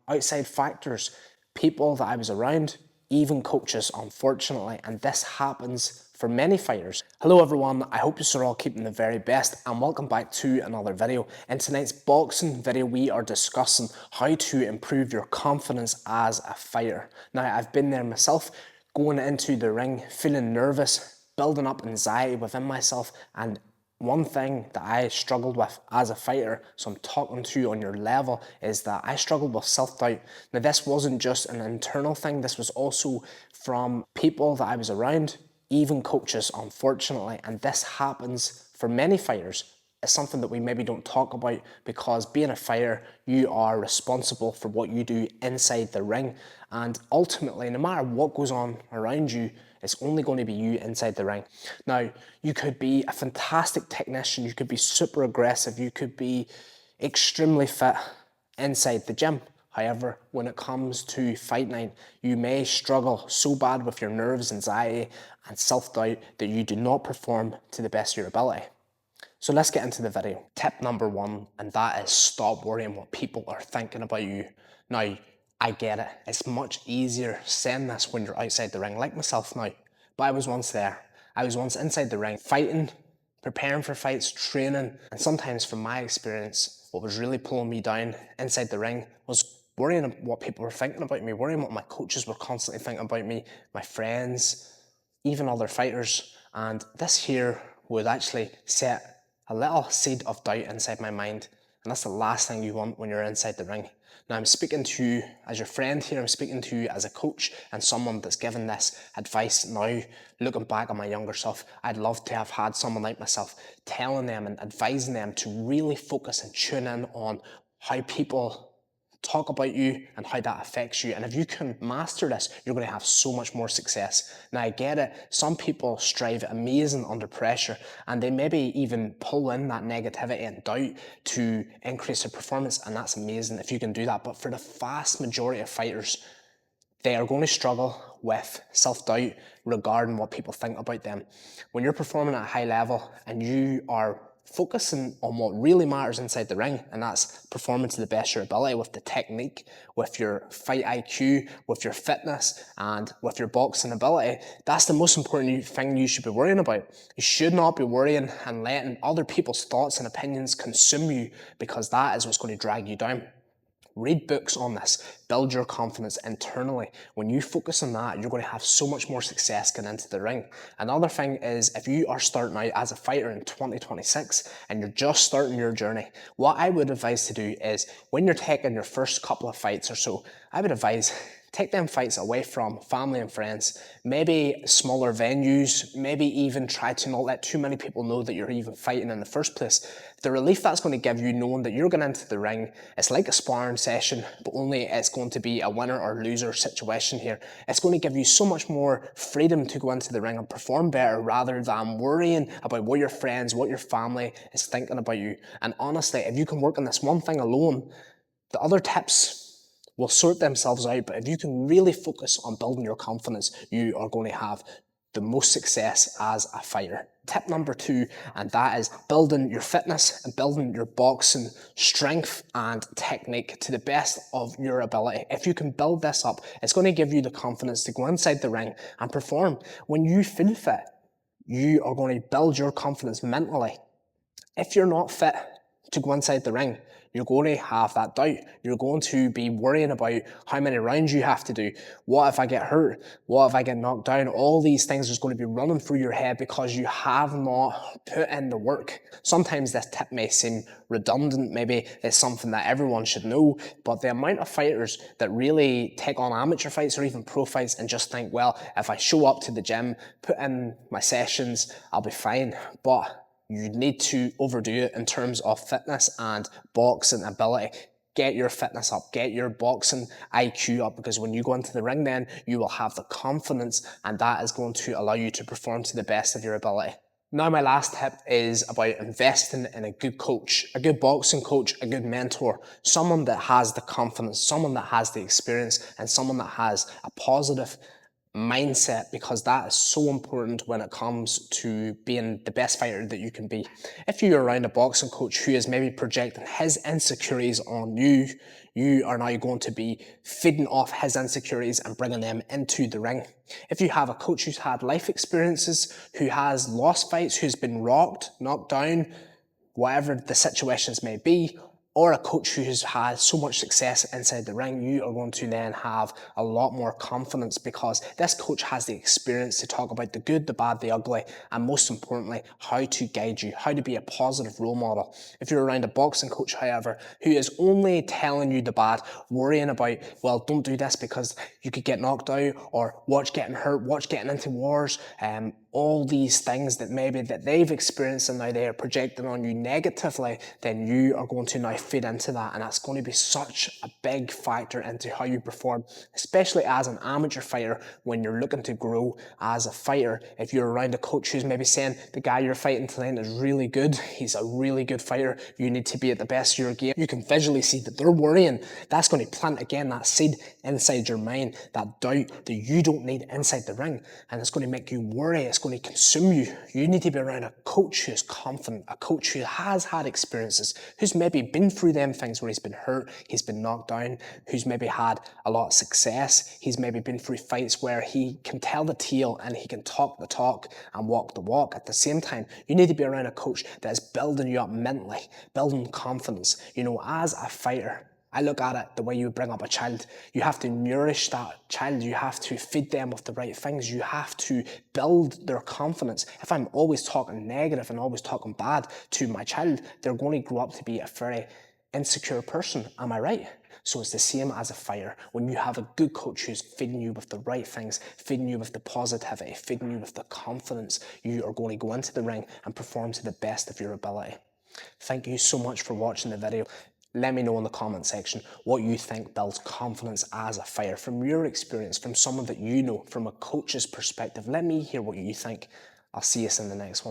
outside factors, people that I was around, even coaches, unfortunately, and this happens for many fighters. Hello everyone, I hope you're all keeping the very best and welcome back to another video. In tonight's boxing video, we are discussing how to improve your confidence as a fighter. Now, I've been there myself, going into the ring, feeling nervous, building up anxiety within myself, and one thing that I struggled with as a fighter, so I'm talking to you on your level, is that I struggled with self-doubt. Now, this wasn't just an internal thing, this was also from people that I was around, even coaches, unfortunately, and this happens for many fighters. It's something that we maybe don't talk about because being a fighter, you are responsible for what you do inside the ring, and ultimately, no matter what goes on around you, it's only going to be you inside the ring. Now, you could be a fantastic technician, you could be super aggressive, you could be extremely fit inside the gym. However, when it comes to fight night, you may struggle so bad with your nerves, anxiety, and self-doubt that you do not perform to the best of your ability. So let's get into the video. Tip number one, and that is stop worrying what people are thinking about you. Now, I get it. It's much easier saying this when you're outside the ring, like myself now. But I was once there. I was once inside the ring, fighting, preparing for fights, training. And sometimes from my experience, what was really pulling me down inside the ring was worrying what people were thinking about me, worrying what my coaches were constantly thinking about me, my friends, even other fighters. And this here would actually set a little seed of doubt inside my mind, and that's the last thing you want when you're inside the ring. Now, I'm speaking to you as your friend here, I'm speaking to you as a coach and someone that's given this advice now. Looking back on my younger self, I'd love to have had someone like myself telling them and advising them to really focus and tune in on how people talk about you and how that affects you. And if you can master this, you're going to have so much more success. Now, I get it. Some people strive amazing under pressure and they maybe even pull in that negativity and doubt to increase their performance, and that's amazing if you can do that. But for the vast majority of fighters, they are going to struggle with self-doubt regarding what people think about them. When you're performing at a high level and you are focusing on what really matters inside the ring, and that's performing to the best of your ability with the technique, with your fight IQ, with your fitness, and with your boxing ability, that's the most important thing you should be worrying about. You should not be worrying and letting other people's thoughts and opinions consume you, because that is what's going to drag you down. Read books on this, build your confidence internally. When you focus on that, you're going to have so much more success getting into the ring. Another thing is, if you are starting out as a fighter in 2026 and you're just starting your journey, what I would advise to do is, when you're taking your first couple of fights or so, I would advise take them fights away from family and friends, maybe smaller venues, maybe even try to not let too many people know that you're even fighting in the first place. The relief that's going to give you knowing that you're going into the ring, it's like a sparring session, but only it's going to be a winner or loser situation here. It's going to give you so much more freedom to go into the ring and perform better rather than worrying about what your friends, what your family is thinking about you. And honestly, if you can work on this one thing alone, the other tips will sort themselves out. But if you can really focus on building your confidence, you are going to have the most success as a fighter. Tip number two, and that is building your fitness and building your boxing strength and technique to the best of your ability. If you can build this up, it's going to give you the confidence to go inside the ring and perform. When you feel fit, you are going to build your confidence mentally. If you're not fit to go inside the ring, you're going to have that doubt. You're going to be worrying about how many rounds you have to do. What if I get hurt? What if I get knocked down? All these things are going to be running through your head because you have not put in the work. Sometimes this tip may seem redundant. Maybe it's something that everyone should know, but the amount of fighters that really take on amateur fights or even pro fights and just think, well, if I show up to the gym, put in my sessions, I'll be fine. But you need to overdo it in terms of fitness and boxing ability. Get your fitness up, get your boxing IQ up, because when you go into the ring then, you will have the confidence and that is going to allow you to perform to the best of your ability. Now, my last tip is about investing in a good coach, a good boxing coach, a good mentor, someone that has the confidence, someone that has the experience, and someone that has a positive mindset, because that is so important when it comes to being the best fighter that you can be. If you're around a boxing coach who is maybe projecting his insecurities on you, you are now going to be feeding off his insecurities and bringing them into the ring. If you have a coach who's had life experiences, who has lost fights, who's been rocked, knocked down, whatever the situations may be, or a coach who has had so much success inside the ring, you are going to then have a lot more confidence because this coach has the experience to talk about the good, the bad, the ugly, and most importantly, how to guide you, how to be a positive role model. If you're around a boxing coach, however, who is only telling you the bad, worrying about, well, don't do this because you could get knocked out, or watch getting hurt, watch getting into wars, all these things that maybe that they've experienced and now they are projecting on you negatively, then you are going to now feed into that, and that's going to be such a big factor into how you perform, especially as an amateur fighter when you're looking to grow as a fighter. If you're around a coach who's maybe saying the guy you're fighting tonight is really good, he's a really good fighter, you need to be at the best of your game, you can visually see that they're worrying. That's going to plant again that seed inside your mind, that doubt that you don't need inside the ring, and it's going to make you worry, it's going to consume you. You need to be around a coach who's confident, a coach who has had experiences, who's maybe been through them things where he's been hurt, he's been knocked down, who's maybe had a lot of success, he's maybe been through fights where he can tell the tale and he can talk the talk and walk the walk. At the same time, you need to be around a coach that is building you up mentally, building confidence. You know, as a fighter, I look at it the way you bring up a child. You have to nourish that child. You have to feed them with the right things. You have to build their confidence. If I'm always talking negative and always talking bad to my child, they're going to grow up to be a very insecure person. Am I right? So it's the same as a fighter. When you have a good coach who's feeding you with the right things, feeding you with the positivity, feeding you with the confidence, you are going to go into the ring and perform to the best of your ability. Thank you so much for watching the video. Let me know in the comment section what you think builds confidence as a fighter. From your experience, from someone that you know, from a coach's perspective, let me hear what you think. I'll see you in the next one.